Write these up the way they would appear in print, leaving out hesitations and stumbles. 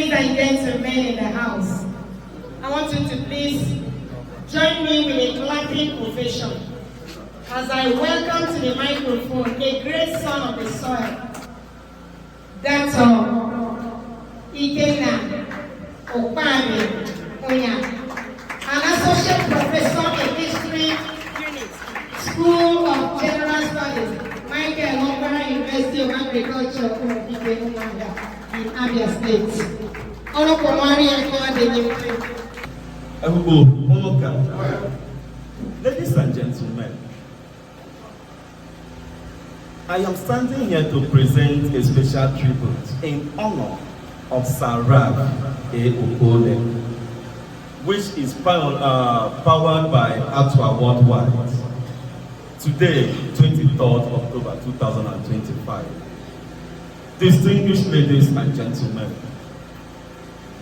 Ladies and gentlemen in the house, I want you to please join me with a clapping ovation as I welcome to the microphone a great son of the soil, Dr. Ikenna Unya, an associate professor in history, School of General Studies, University of Agriculture, in Abia State. Ladies and gentlemen, I am standing here to present a special tribute in honor of Sir Raphael Okole, which is powered by ATWA Worldwide. Today, 23rd October 2025. Distinguished ladies and gentlemen,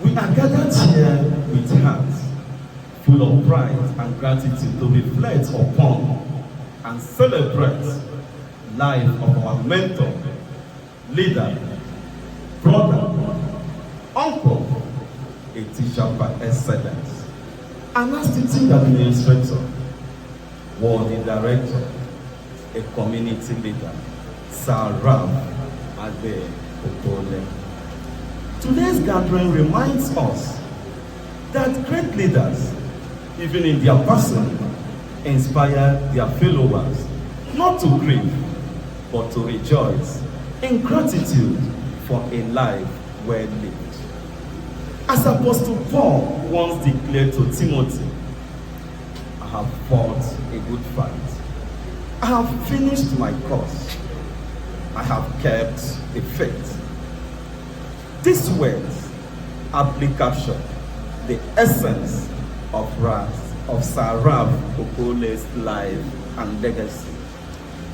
we are gathered here with hearts full of pride and gratitude to reflect upon and celebrate life of our mentor, leader, brother, uncle, a teacher by excellence, an institute administrator, worthy director, a community leader, Sir Raphael Agbii Okole. Today's gathering reminds us that great leaders, even in their person, inspire their followers not to grieve, but to rejoice in gratitude for a life well lived. As Apostle Paul once declared to Timothy, I have fought a good fight. I have finished my course. I have kept the faith. These words aptly capture the essence of Sir Raphael Okole's life and legacy.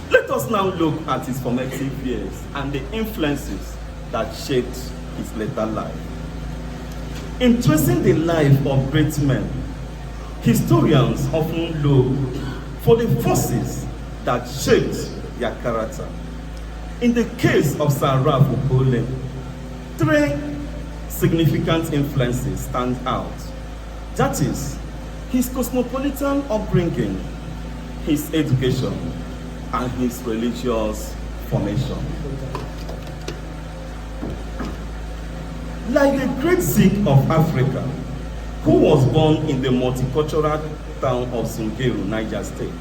Let us now look at his formative years and the influences that shaped his later life. In tracing the life of great men, historians often look for the forces that shaped their character. In the case of Sir Raphael Okole, three significant influences stand out. That is, his cosmopolitan upbringing, his education, and his religious formation. Like the great Sikh of Africa, who was born in the multicultural town of Zungeru, Niger State,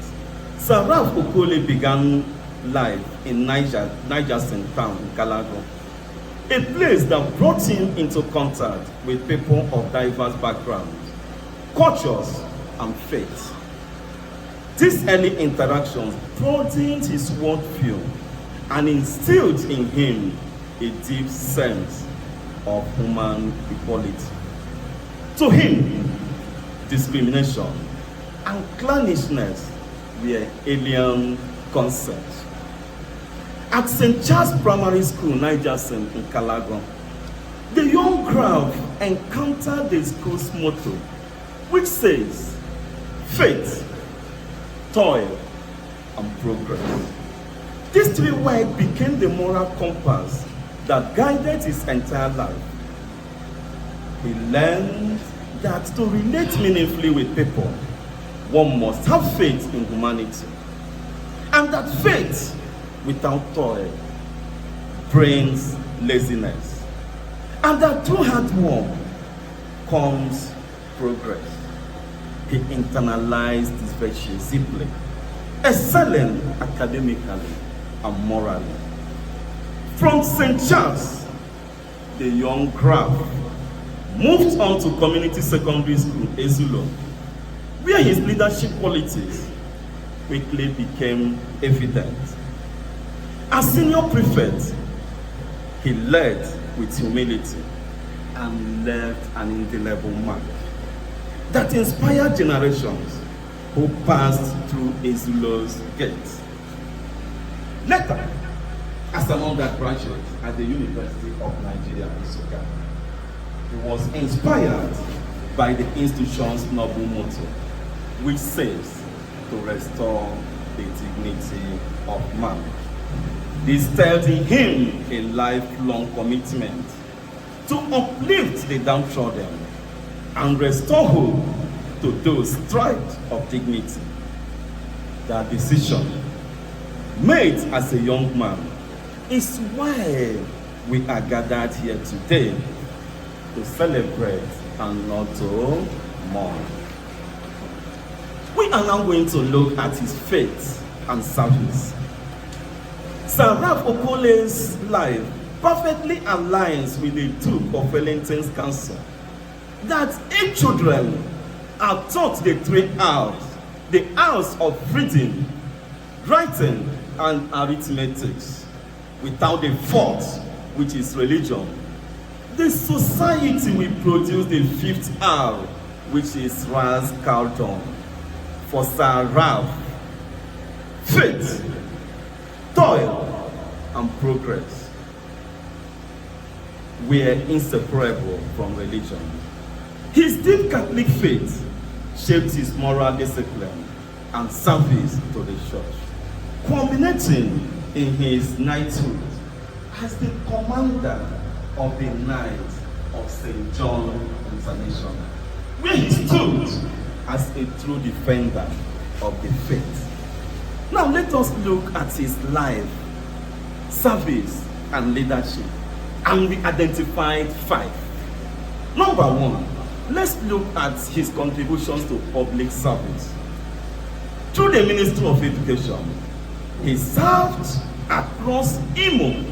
Sir Raphael Okole began life in Niger State town in Calago, a place that brought him into contact with people of diverse backgrounds, cultures, and faiths. These early interactions broadened his worldview and instilled in him a deep sense of human equality. To him, discrimination and clannishness were alien concepts. At St. Charles Primary School, Niger State in Calago, the young crowd encountered the school's motto, which says, faith, toil, and progress. These three words became the moral compass that guided his entire life. He learned that to relate meaningfully with people, one must have faith in humanity. And that faith without toil brings laziness. And that through hard work comes progress. He internalized these virtues deeply, excelling academically and morally. From St. Charles, the young Graf moved on to community secondary school, Ezulo, where his leadership qualities quickly became evident. As senior prefect, he led with humility and left an indelible mark that inspired generations who passed through Ezulo's gates. Later, as an undergraduate at the University of Nigeria, Nsukka, he was inspired by the institution's noble motto, which says to restore the dignity of man. This instilled in him a lifelong commitment to uplift the downtrodden and restore hope to those stripped of dignity. That decision, made as a young man, is why we are gathered here today, to celebrate and not to mourn. We are now going to look at his faith and service. Sir Raphael Okole's life perfectly aligns with the Duke of Wellington's counsel that if children are taught the three R's, the R's of reading, writing, and arithmetic, without the fourth, which is religion, the society will produce the fifth R, which is Ras Caldon. For Sir Ralph, faith, toil, and progress were inseparable from religion. His deep Catholic faith shaped his moral discipline and service to the church, culminating in his knighthood as the commander of the Knights of St. John International, where he stood as a true defender of the faith. Now let us look at his life, service, and leadership, and we identified 5. Number 1, let's look at his contributions to public service. Through the Ministry of Education, he served across Imo,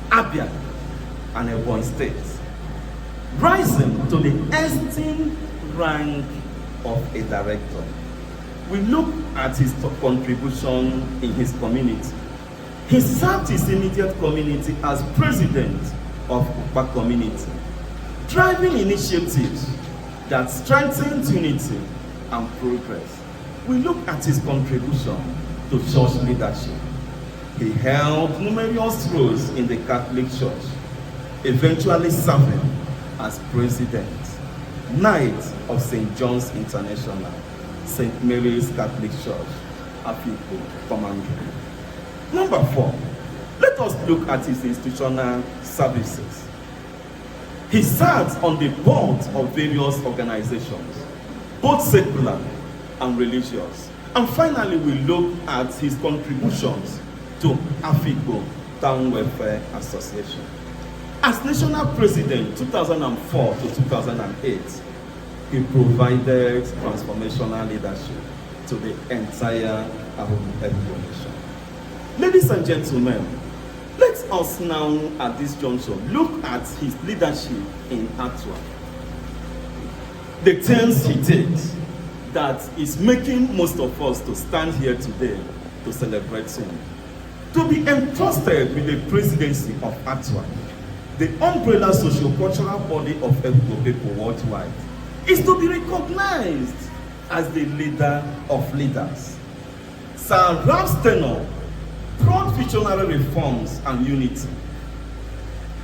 Abia, and Ebonyi states, rising to the esteemed rank of a director. We look at his contribution in his community. He served his immediate community as president of Upa community, driving initiatives that strengthened unity and progress. We look at his contribution to church leadership. He held numerous roles in the Catholic Church, eventually serving as president, Knight of St. John's International, St. Mary's Catholic Church, Afikpo Town. Number 4, let us look at his institutional services. He sat on the boards of various organizations, both secular and religious. And finally, we look at his contributions to Afikpo Town Welfare Association. As national president 2004 to 2008, he provided transformational leadership to the entire Afikpo nation. Ladies and gentlemen, let us now at this juncture look at his leadership in ATWA. The things he did that is making most of us to stand here today to celebrate him. To be entrusted with the presidency of ATWA, the umbrella socio-cultural body of Afikpo people worldwide, is to be recognized as the leader of leaders. Sir Ralph's tenure brought visionary reforms and unity.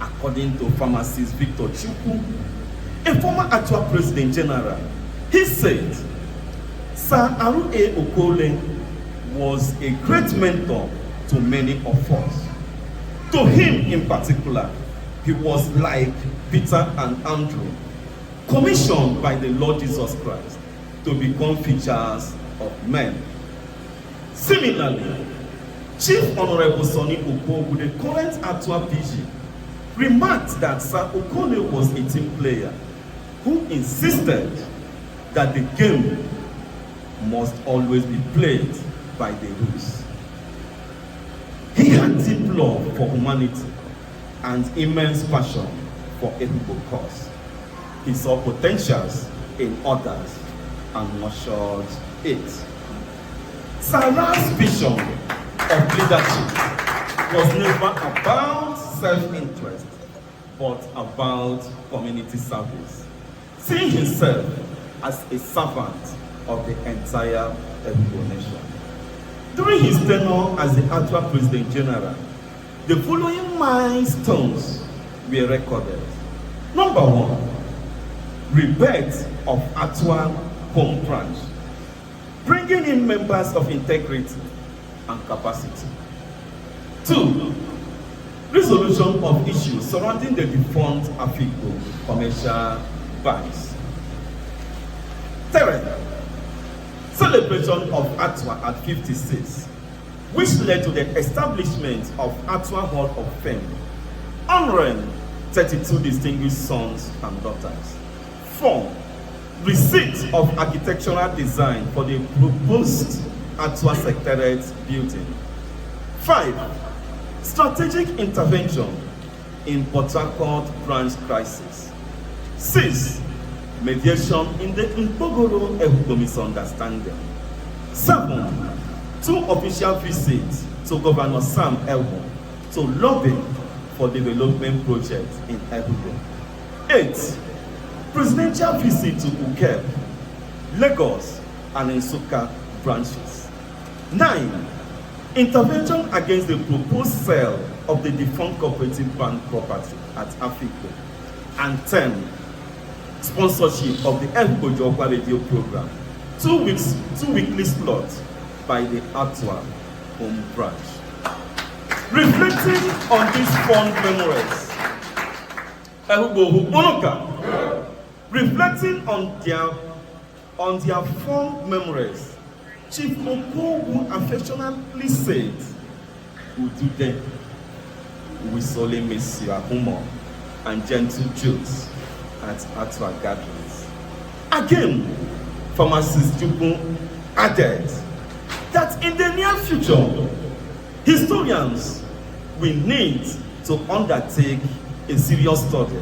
According to pharmacist Victor Chukwu, a former ATWA President General, he said, Sir Raphael Okole was a great mentor to many of us. To him in particular, he was like Peter and Andrew, commissioned by the Lord Jesus Christ to become features of men. Similarly, Chief Honorable Sonny Okwo, the current ATWA PG, remarked that Sir Okole was a team player who insisted that the game must always be played by the rules. He had deep love for humanity and immense passion for Afikpo cause. He saw potentials in others and nurtured it. Sir Ralph's vision of leadership was never about self-interest, but about community service, seeing himself as a servant of the entire Afikpo nation. During his tenure as the ATWA President General, the following milestones were recorded. Number 1, rebirth of ATWA home branch, bringing in members of integrity and capacity. 2, Resolution of issues surrounding the defunct Afikpo commercial banks. Third, celebration of ATWA at 56, which led to the establishment of ATWA Hall of Fame, honoring 32 distinguished sons and daughters. 4, receipt of architectural design for the proposed ATWA Secretariat building. 5, strategic intervention in Port Harcourt branch crisis. 6, mediation in the Mpogoro Ehugbo misunderstanding. 7, 2 official visits to Governor Sam Elmo to lobby for development projects in Ehugbo. 8, presidential visit to Uke, Lagos, and Nsukka branches. 9, intervention against the proposed sale of the defunct cooperative bank property at Afikpo. And 10, sponsorship of the Ehugbo Jokwa radio program, 2 weekly slots by the ATWA home branch. Reflecting on these fond memories, Ehugbo Hubonoka, reflecting on their fond memories, Chief Okole affectionately said, "Udude, we sorely miss your humor and gentle jokes at ATWA gatherings." Again, Pharmacist Jubu added that in the near future, historians will need to undertake a serious study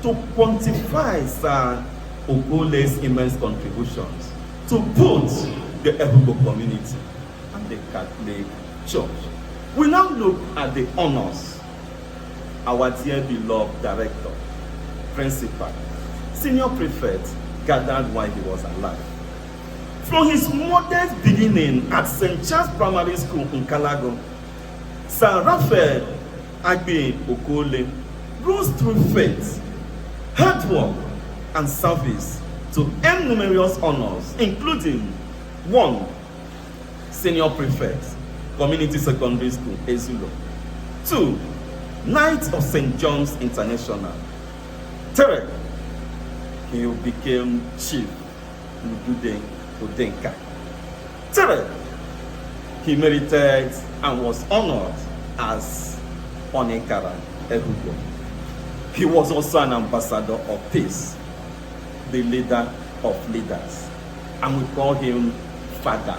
to quantify Sir Okole's immense contributions to both the Ehugbo community and the Catholic Church. We now look at the honors our dear beloved director, principal, senior prefect gathered while he was alive. From his modest beginning at St. Charles Primary School in Calago, Sir Raphael Agbii Okole rose through faith, hard work, and service to earn numerous honors, including 1, senior prefect, Community Secondary School, Ezulo. 2, Knight of St. John's International. 3, he became Chief Udude Udenka. 3, he merited and was honored as Onekara Ehugbo. He was also an ambassador of peace, the leader of leaders, and we call him Father.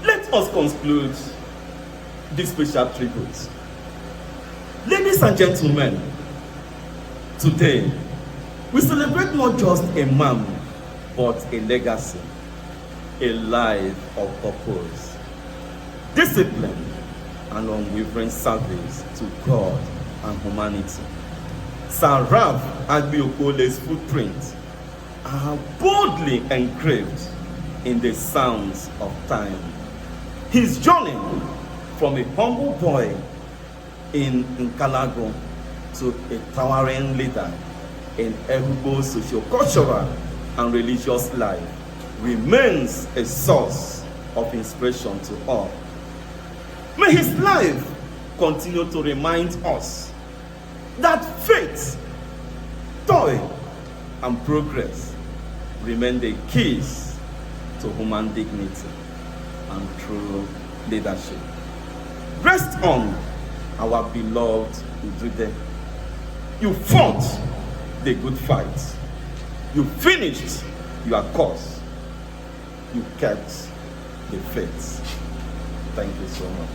Let us conclude this special tribute. Ladies and gentlemen, today we celebrate not just a man, but a legacy, a life of purpose, discipline, and unwavering service to God and humanity. Sir Raphael Agbii Okole's footprints are boldly engraved in the sands of time. His journey from a humble boy in Calago to a towering leader in Ehugbo's socio-cultural and religious life remains a source of inspiration to all. May his life continue to remind us that faith, toil, and progress remain the keys to human dignity and true leadership. Rest on, our beloved Udude. You fought the good fight. You finished your course. You kept the faith. Thank you so much.